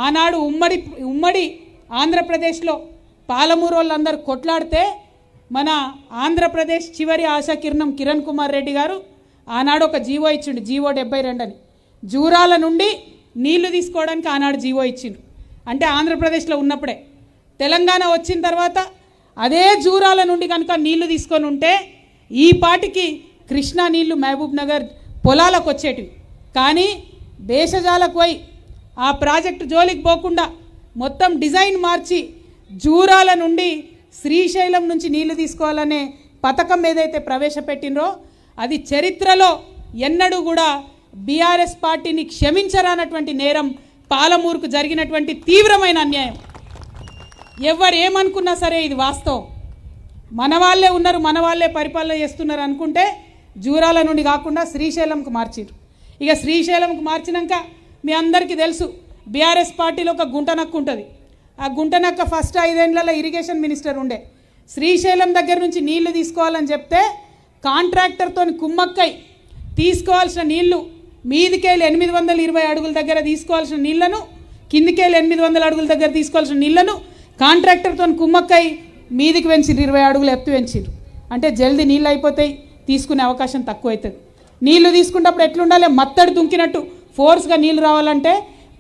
ఆనాడు ఉమ్మడి ఆంధ్రప్రదేశ్లో పాలమూరు వాళ్ళందరూ కొట్లాడితే మన ఆంధ్రప్రదేశ్ చివరి ఆశాకిరణం కిరణ్ కుమార్ రెడ్డి గారు ఆనాడు ఒక జీవో ఇచ్చిండు, జీవో 72 అని. జూరాల నుండి నీళ్లు తీసుకోవడానికి ఆనాడు జీవో ఇచ్చిండు. అంటే ఆంధ్రప్రదేశ్లో ఉన్నప్పుడే. తెలంగాణ వచ్చిన తర్వాత అదే జూరాల నుండి కనుక నీళ్లు తీసుకొని ఉంటే ఈ పాటికి కృష్ణా నీళ్లు మహబూబ్ నగర్ పొలాలకు వచ్చేటివి. కానీ దేశజాలకు పోయి ఆ ప్రాజెక్టు జోలికి పోకుండా మొత్తం డిజైన్ మార్చి జూరాల నుండి శ్రీశైలం నుంచి నీళ్లు తీసుకోవాలనే పథకం ఏదైతే ప్రవేశపెట్టినరో అది చరిత్రలో ఎన్నడూ కూడా బీఆర్ఎస్ పార్టీని క్షమించరానటువంటి నేరం, పాలమూరుకు జరిగినటువంటి తీవ్రమైన అన్యాయం. ఎవరు ఏమనుకున్నా సరే ఇది వాస్తవం. మన వాళ్ళే ఉన్నారు, మన వాళ్ళే పరిపాలన చేస్తున్నారు అనుకుంటే జూరాల నుండి కాకుండా శ్రీశైలంకు మార్చారు. ఇక శ్రీశైలంకు మార్చినాక మీ అందరికీ తెలుసు బీఆర్ఎస్ పార్టీలో ఒక గుంటనక్క ఉంటుంది. ఆ గుంటనక్క ఫస్ట్ 5 ఏళ్లలో ఇరిగేషన్ మినిస్టర్ ఉండే. శ్రీశైలం దగ్గర నుంచి నీళ్లు తీసుకోవాలని చెప్తే కాంట్రాక్టర్తో కుమ్మక్కై తీసుకోవాల్సిన నీళ్లు మీదికెళ్ళి 820 అడుగుల దగ్గర తీసుకోవాల్సిన నీళ్లను, కిందికెళ్ళి 800 అడుగుల దగ్గర తీసుకోవాల్సిన నీళ్లను కాంట్రాక్టర్తో కుమ్మక్కై మీదికి పెంచిరు, 20 అడుగులు ఎత్తు పెంచిరు. అంటే జల్దీ నీళ్ళు అయిపోతాయి, తీసుకునే అవకాశం తక్కువ అవుతుంది. నీళ్లు తీసుకున్నప్పుడు ఎట్లుండాలి, మత్తడి దుంకినట్టు ఫోర్స్గా నీళ్ళు రావాలంటే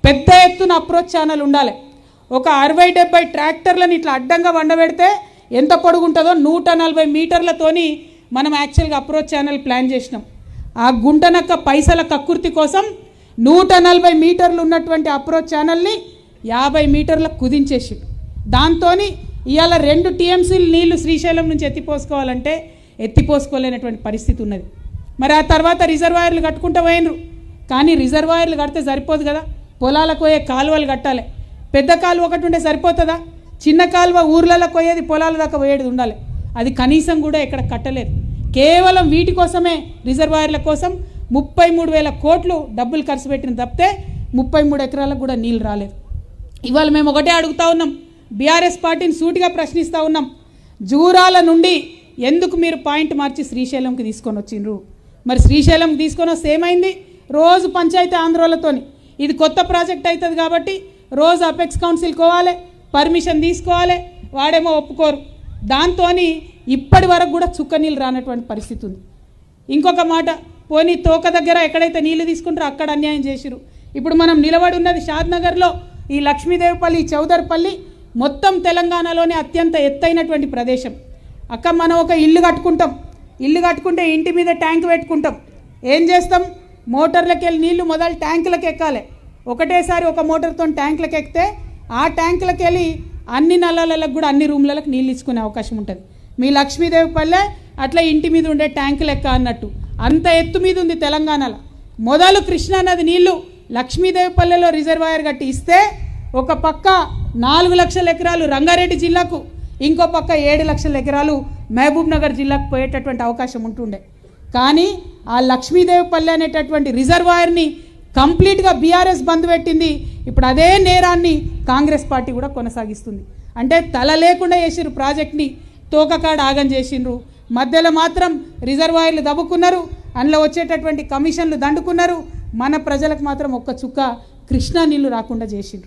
పెద్ద ఎత్తున అప్రోచ్ ఛానల్ ఉండాలి. ఒక 60-70 ట్రాక్టర్లను ఇట్లా అడ్డంగా వండబెడితే ఎంత పొడుగుంటుందో 140 మీటర్లతోని మనం యాక్చువల్గా అప్రోచ్ ఛానల్ ప్లాన్ చేసినాం. ఆ గుంటనక్క పైసల కక్కుర్తి కోసం 140 మీటర్లు ఉన్నటువంటి అప్రోచ్ ఛానల్ని 50 మీటర్లకు కుదించేసి దాంతో ఇవాళ 2 టీఎంసీలు నీళ్లు శ్రీశైలం నుంచి ఎత్తిపోసుకోవాలంటే ఎత్తిపోసుకోలేనటువంటి పరిస్థితి ఉన్నది. మరి ఆ తర్వాత రిజర్వాయర్లు కట్టుకుంటూ పోయినరు. కానీ రిజర్వాయర్లు కడితే సరిపోదు కదా, పొలాలకు పోయే కాలువలు కట్టాలి. పెద్ద కాలువ ఒకటి ఉంటే సరిపోతుందా? చిన్న కాలువ ఊర్లలో పోయేది పొలాల దాకా పోయేది ఉండాలి. అది కనీసం కూడా ఇక్కడ కట్టలేదు. కేవలం వీటి కోసమే, రిజర్వాయర్ల కోసం 33,000 కోట్లు డబ్బులు ఖర్చు పెట్టిన తప్పితే 33 ఎకరాలకు కూడా నీళ్ళు రాలేదు. ఇవాళ మేము ఒకటే అడుగుతా ఉన్నాం, బీఆర్ఎస్ పార్టీని సూటిగా ప్రశ్నిస్తూ ఉన్నాం. జూరాల నుండి ఎందుకు మీరు పాయింట్ మార్చి శ్రీశైలంకి తీసుకొని వచ్చిండ్రు? మరి శ్రీశైలంకి తీసుకొని వస్తే ఏమైంది? రోజు పంచాయతీ ఆందోళనతోని ఇది కొత్త ప్రాజెక్ట్ అవుతుంది కాబట్టి రోజు అపెక్స్ కౌన్సిల్ కోవాలి, పర్మిషన్ తీసుకోవాలి, వాడేమో ఒప్పుకోరు. దాంతో ఇప్పటి వరకు కూడా చుక్క నీళ్ళు రానటువంటి పరిస్థితి ఉంది. ఇంకొక మాట, పోనీ తోక దగ్గర ఎక్కడైతే నీళ్లు తీసుకుంటారో అక్కడ అన్యాయం చేసిరు. ఇప్పుడు మనం నిలబడి ఉన్నది షాద్నగర్లో, ఈ లక్ష్మీదేవిపల్లి, చౌదర్పల్లి మొత్తం తెలంగాణలోనే అత్యంత ఎత్తైనటువంటి ప్రదేశం. అక్క మనం ఒక ఇల్లు కట్టుకుంటాం, ఇల్లు కట్టుకుంటే ఇంటి మీద ట్యాంక్ పెట్టుకుంటాం. ఏం చేస్తాం? మోటార్లకు వెళ్ళి నీళ్లు మొదలు ట్యాంకులకు ఎక్కాలి. ఒకటేసారి ఒక మోటార్తో ట్యాంకులకు ఎక్కితే ఆ ట్యాంకులకు వెళ్ళి అన్ని నల్లాలకు కూడా అన్ని రూమ్లకు నీళ్ళు ఇచ్చుకునే అవకాశం ఉంటుంది. మీ లక్ష్మీదేవిపల్లె అట్లా ఇంటి మీద ఉండే ట్యాంకు లెక్క అన్నట్టు అంత ఎత్తు మీద ఉంది తెలంగాణలో. మొదలు కృష్ణానది నీళ్లు లక్ష్మీదేవిపల్లెలో రిజర్వాయర్ కట్టి ఇస్తే ఒక పక్క 4 లక్షల ఎకరాలు రంగారెడ్డి జిల్లాకు, ఇంకో పక్క 7 లక్షల ఎకరాలు మహబూబ్ నగర్ జిల్లాకు పోయేటటువంటి అవకాశం ఉంటుండే. కానీ ఆ లక్ష్మీదేవిపల్లె అనేటటువంటి రిజర్వాయర్ని కంప్లీట్గా బీఆర్ఎస్ బంద్ పెట్టింది. ఇప్పుడు అదే నేరాన్ని కాంగ్రెస్ పార్టీ కూడా కొనసాగిస్తుంది. అంటే తల లేకుండా చేసిరు ప్రాజెక్ట్ని, తోకకాడ ఆగం చేసిండ్రు. మధ్యలో మాత్రం రిజర్వాయర్లు దవ్వుకున్నారు, అందులో వచ్చేటటువంటి కమిషన్లు దండుకున్నారు. మన ప్రజలకు మాత్రం ఒక్క చుక్క కృష్ణా నీళ్లు రాకుండా చేసిండ్రు.